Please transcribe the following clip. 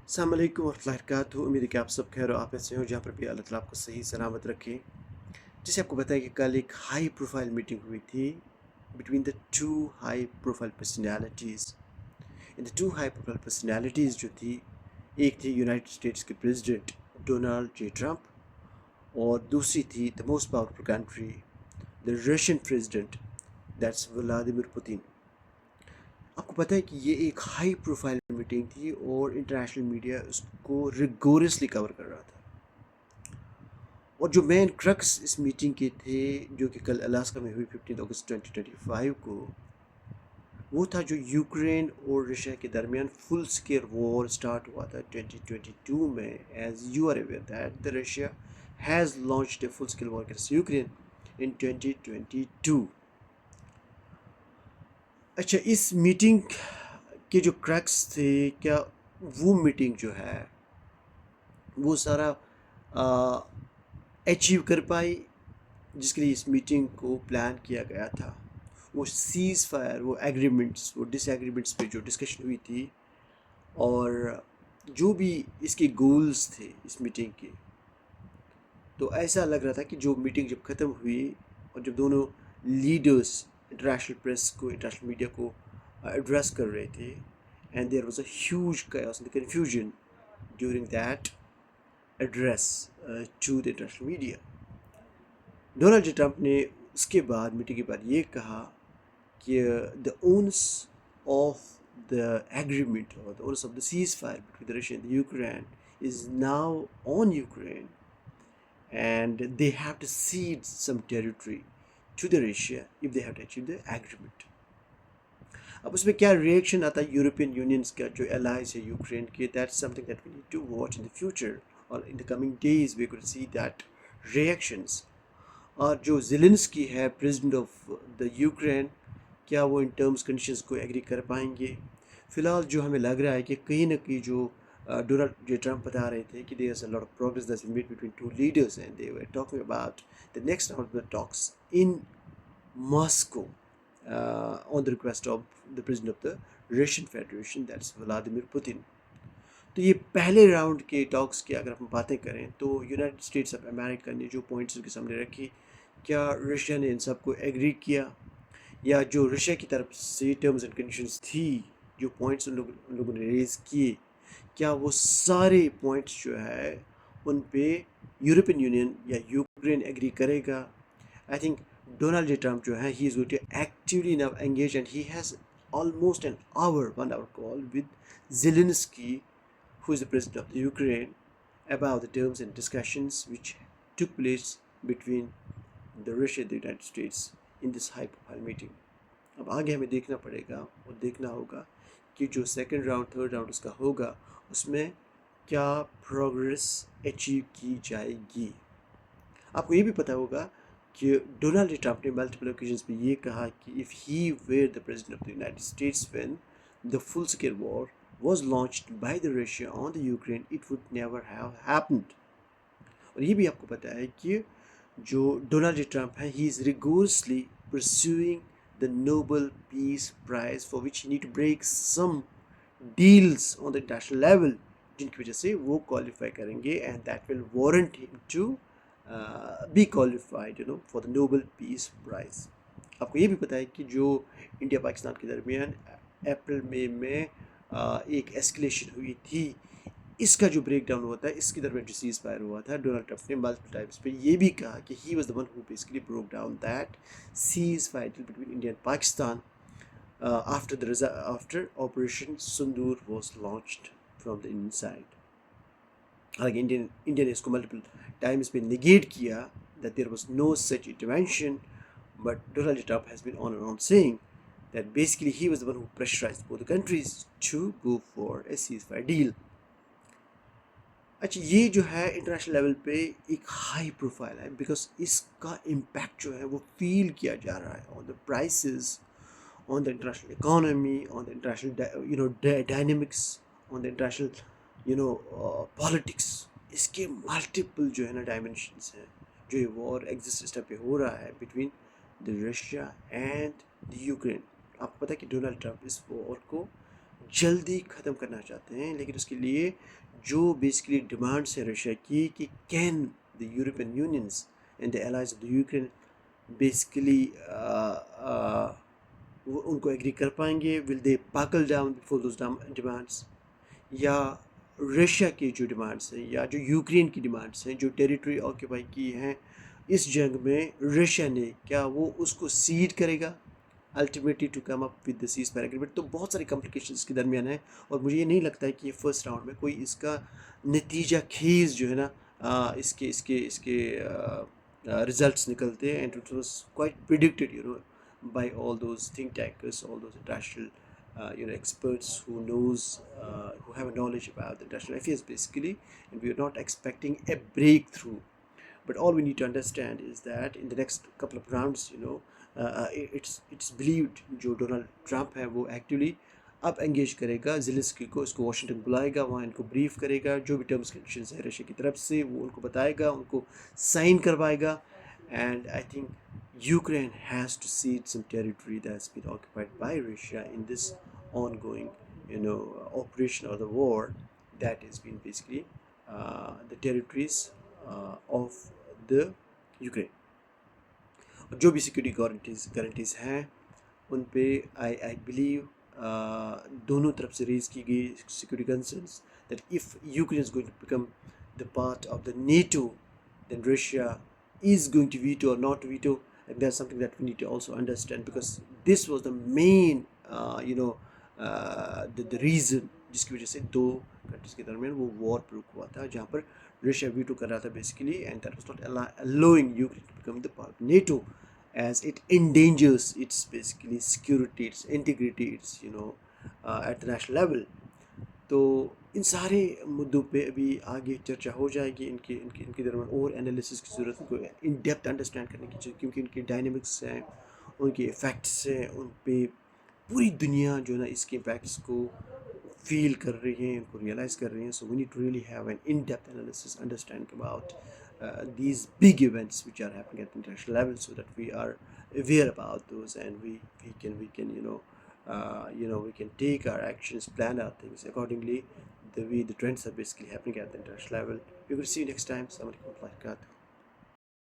अस्सलाम वालेकुम वरहमतुल्लाहि वबरकातुहू। उम्मीद है कि आप सब खैर आफियत से हो, जहाँ पर भी अल्लाह ताला आपको सही सलामत रखे। जैसे आपको बताया कि कल एक हाई प्रोफाइल मीटिंग हुई थी between the two high profile personalities. In the two high profile personalities जो थी, एक थी यूनाइटेड स्टेट्स के प्रेसिडेंट डोनाल्ड जे ट्रम्प, और दूसरी थी the most powerful country, the Russian president, that's Vladimir Putin. आपको पता है कि ये एक हाई प्रोफाइल मीटिंग थी और इंटरनेशनल मीडिया उसको रिगोरसली कवर कर रहा था। और जो मेन क्रक्स इस मीटिंग के थे, जो कि कल अलास्का में हुई 15 अगस्त 2025 को, वो था जो यूक्रेन और रशिया के दरमियान फुल स्केल वॉर स्टार्ट हुआ था 2022 में। As you are aware that the Russia has launched a full scale war against Ukraine in 2022। अच्छा, इस मीटिंग के जो क्रैक्स थे, क्या वो मीटिंग जो है वो सारा अचीव कर पाई जिसके लिए इस मीटिंग को प्लान किया गया था? वो सीज़ फायर, वो एग्रीमेंट्स, वो डिसएग्रीमेंट्स पे जो डिस्कशन हुई थी, और जो भी इसके गोल्स थे इस मीटिंग के, तो ऐसा लग रहा था कि जो मीटिंग जब ख़त्म हुई और जब दोनों लीडर्स इंटरनेशनल प्रेस को, इंटरनेशनल मीडिया को एड्रेस कर रहे थे, and there was a huge chaos and confusion during that address to the international media. Donald J Trump ने उसके बाद, मीटिंग के बाद, ये कहा कि the owners of the agreement और the owners of the seize fire between Russia and Ukraine is now on Ukraine, and they have to cede some territory to the Russia if they have to achieve the agreement. अब उसमें क्या reaction आता है European unions का, जो allies है Ukraine के, that's something that we need to watch in the future, और in the coming days we could see that reactions. और जो ज़ेलेंस्की है, प्रेसिडेंट ऑफ द यूक्रेन, क्या वो इन टर्म्स कंडीशंस को एग्री कर पाएंगे? फ़िलहाल जो हमें लग रहा है कि कहीं ना कहीं जो डोनाल्ड जे ट्रम्प बता रहे थे कि there is a lot of progress that's been made between two leaders, and they were talking about the next round of the talks in Moscow on the request of the president of the Russian Federation, that's Vladimir Putin. तो ये पहले round के talks की अगर हम बातें करें, तो यूनाइटेड स्टेट्स ऑफ अमेरिका ने जो पॉइंट्स उनके सामने रखी, क्या रशिया ने इन सब को एग्री किया, या जो रशिया की तरफ से टर्म्स एंड कंडीशंस थी, जो पॉइंट्स उन लोगों ने रेज़ किए, क्या वो सारे पॉइंट्स जो है उन पे यूरोपियन यूनियन या यूक्रेन एग्री करेगा? I think Donald J Trump जो है, he is going to actively now engage, and he has almost an hour, 1 hour call with Zelensky, who is the president of the Ukraine, about the terms and discussions which took place between the Russia and the United States in this high-profile meeting. अब आगे हमें देखना पड़ेगा और देखना होगा कि जो सेकंड राउंड, थर्ड राउंड उसका होगा, उसमें क्या प्रोग्रेस अचीव की जाएगी। आपको ये भी पता होगा कि डोनाल्ड ट्रम्प ने मल्टीपल ओकेजन्स पे ये कहा कि if he were the president of the United States when the full scale war was launched by the Russia on the Ukraine, it would never have happened. और ये भी आपको पता है कि जो डोनाल्ड ट्रम्प है, he is rigorously pursuing the Nobel Peace Prize, for which he need to break some deals on the international level, जिनकी वजह से वो क्वालिफाई करेंगे, and that will warrant him to be qualified, you know, for the Nobel Peace Prize. आपको ये भी पता है कि जो इंडिया पाकिस्तान के दरमियान अप्रैल मई में एक एस्केलेशन हुई थी, इसका जो ब्रेक डाउन हुआ था, इसके दरमियान जो सीज फायर हुआ था, डोनाल्ड ट्रम्प ने मल्टीपल टाइम्स पे ये भी कहा कि he was the one who basically broke down that seize fire between India and Pakistan after Operation Sindoor was launched from the inside. हालांकि इंडिया ने इसको मल्टीपल टाइम्स पे निगेट किया that there was no such intervention, but Donald Trump has been on and on saying that basically he was the one who pressurized both the countries to go for a ceasefire deal. अच्छा, ये जो है international level पे एक high profile है, because इसका impact जो है वो फील किया जा रहा है on the prices, on the international economy, on the international dynamics, on the international politics. इसके मल्टीपल जो है ना डायमेंशंस हैं, जो ये वॉर एग्जिस्ट इस टाइम पे हो रहा है between the Russia and the Ukraine. आपको पता है कि डोनाल्ड ट्रम्प इस वॉर को जल्दी ख़त्म करना चाहते हैं, लेकिन उसके लिए जो बेसिकली डिमांड्स है रशिया की कि can the European unions and the allies of the Ukraine basically वो उनको एग्री कर पाएंगे, will they buckle down before those demands, या रशिया की जो डिमांड्स हैं या जो यूक्रेन की डिमांड्स हैं जो टेरिटरी ऑक्यूपाई की हैं इस जंग में रशिया ने, क्या वो उसको सीड करेगा ultimately to come up with the cease fire agreement. तो बहुत सारी कॉम्प्लिकेशंस के दरमियान है, और मुझे ये नहीं लगता है कि ये फर्स्ट राउंड में कोई इसका नतीजा खेज जो है ना इसके इसके इसके रिजल्ट्स निकलते हैं, and it was quite predicted by all those think tankers, all those international experts who knows who have a knowledge about the international affairs basically, and we are not expecting a breakthrough. But all we need to understand is that in the next couple of rounds, it's believed जो Donald Trump है वो actively अब engage करेगा Zelensky को, इसको Washington बुलाएगा, वहाँ इनको brief करेगा, जो भी टर्म्स कंडीशंस है रशिया की तरफ से वो उनको बताएगा, उनको साइन करवाएगा, and I think Ukraine has to cede some territory that's been occupied by Russia in this ongoing, operation or the war that has been basically the territories of the Ukraine. जो भी security guarantees हैं उन पे I believe दोनों तरफ से raise की गई security concerns that if Ukraine is going to become the part of the NATO, then Russia is going to veto or not veto, and that's something that we need to also understand, because this was the main the reason जिसकी वजह से दो countries के दरमियान वो war break हुआ था, जहाँ पर रशिया वीटो कर रहा था basically, and that was not allowing Ukraine to become the part of NATO, as it endangers its basically security, its integrity, its at the national level. तो इन सारे मुद्दों पे अभी आगे चर्चा हो जाएगी, इनके इनके इनके दरमियान और एनालिसिस की ज़रूरत है, इनको इन डेप्थ अंडरस्टैंड करने की चाहिए, क्योंकि इनके डायनेमिक्स हैं, उनके इफ़ेक्ट्स हैं, उन पे पूरी दुनिया जो है ना इसके इम्पैक्ट्स को फील कर रही हैं, उनको रियलाइज़ कर रही हैं. So we need to really have an in depth analysis understanding about these big events which are happening at the international level, so that we are aware about those, and we can we can take our actions, plan our things accordingly, the way the trends are basically happening at the international level. We will see you next time. Assalamu alaikum warahmatullahi wabarakatuh.